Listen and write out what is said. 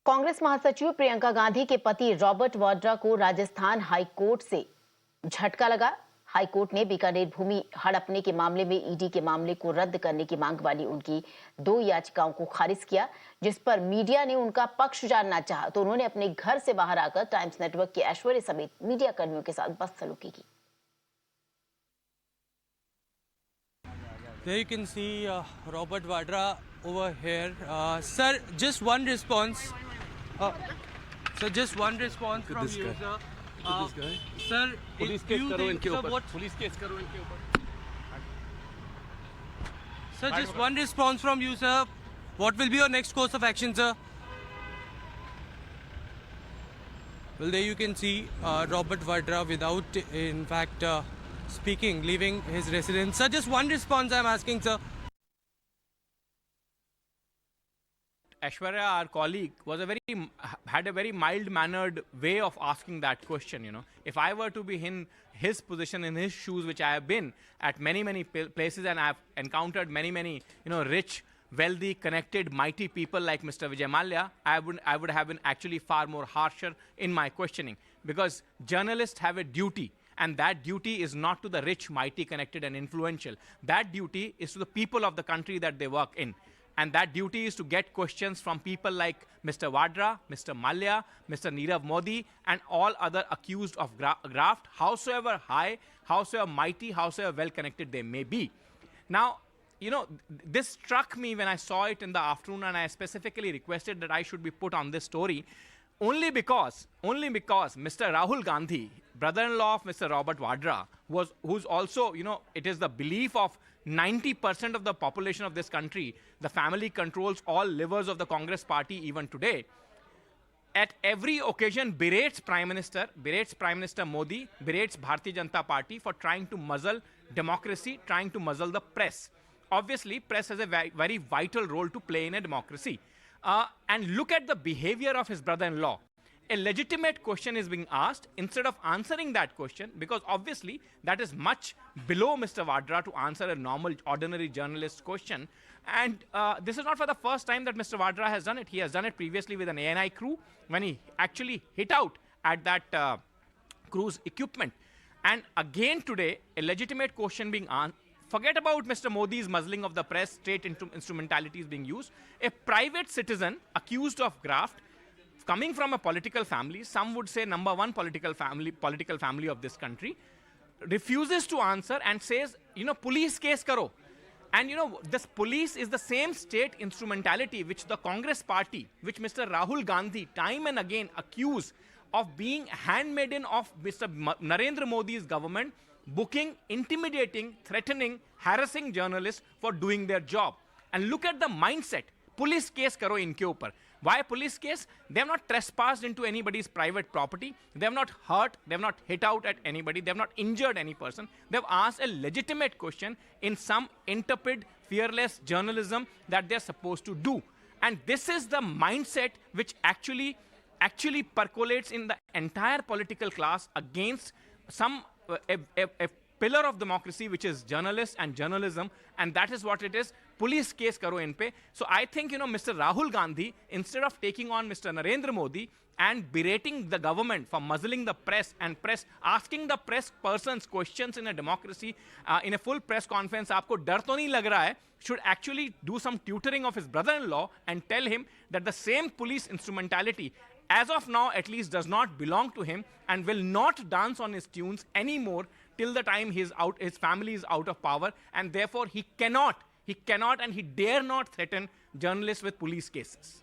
कांग्रेस महासचिव प्रियंका गांधी के पति रॉबर्ट वाड्रा को राजस्थान हाई कोर्ट से झटका लगा। हाई कोर्ट ने बीकानेर भूमि हड़पने के मामले में ईडी के मामले को रद्द करने की मांग वाली उनकी 2 याचिकाओं को खारिज किया, जिस पर मीडिया ने उनका पक्ष जानना चाहा तो उन्होंने अपने घर से बाहर आकर टाइम्स नेटवर्क के ऐश्वर्य समेत मीडिया कर्मियों के साथ बदसलूकी की। There you can see Robert Vadra over here. Sir, just one response. Sir, just one response from you, sir. This guy. Sir, police case करो इनके ऊपर. पुलिस केस करो इनके ऊपर. Sir, just one response from you, sir. What will be your next course of action, sir? Well, there you can see Robert Vadra without, in fact, speaking, leaving his residence. Sir, just one response I'm asking, sir. Aishwarya, our colleague, had a very mild-mannered way of asking that question. You know, if I were to be in his position, in his shoes, which I have been at many places, and I have encountered many rich, wealthy, connected, mighty people like Mr. Vijay Mallya, I would have been actually far more harsher in my questioning, because journalists have a duty. And that duty is not to the rich, mighty, connected, and influential. That duty is to the people of the country that they work in. And that duty is to get questions from people like Mr. Vadra, Mr. Mallya, Mr. Nirav Modi, and all other accused of graft, howsoever high, howsoever mighty, howsoever well-connected they may be. Now, you know, this struck me when I saw it in the afternoon, and I specifically requested that I should be put on this story, only because Mr. Rahul Gandhi, brother-in-law of Mr. Robert Vadra, who's also, you know, it is the belief of 90% of the population of this country, the family controls all levers of the Congress party even today. At every occasion berates Prime Minister Modi, berates Bharatiya Janata Party for trying to muzzle democracy, trying to muzzle the press. Obviously, press has a very vital role to play in a democracy. And look at the behavior of his brother-in-law. A legitimate question is being asked. Instead of answering that question, because obviously that is much below Mr. Vadra to answer a normal, ordinary journalist question. And this is not for the first time that Mr. Vadra has done it. He has done it previously with an ANI crew when he actually hit out at that crew's equipment. And again today, a legitimate question being asked. Forget about Mr. Modi's muzzling of the press, state instrumentalities being used. A private citizen accused of graft, coming from a political family, some would say number one political family of this country, refuses to answer and says, you know, police case karo. And you know, this police is the same state instrumentality which the Congress party, which Mr. Rahul Gandhi time and again accused of being handmaiden of Mr. Narendra Modi's government, booking, intimidating, threatening, harassing journalists for doing their job. And look at the mindset. Police case karo inke upar. Why police case? They have not trespassed into anybody's private property. They have not hurt. They have not hit out at anybody. They have not injured any person. They have asked a legitimate question in some intrepid, fearless journalism that they are supposed to do. And this is the mindset which actually percolates in the entire political class against a pillar of democracy, which is journalists and journalism, and that is what it is. Police case karo in pe. So I think, you know, Mr. Rahul Gandhi, instead of taking on Mr. Narendra Modi and berating the government for muzzling the press and asking the press persons questions in a democracy, in a full press conference, aapko dar to nahi lag raha hai, should actually do some tutoring of his brother-in-law and tell him that the same police instrumentality, as of now at least, does not belong to him and will not dance on his tunes anymore till the time his family is out of power, and therefore he cannot and he dare not threaten journalists with police cases.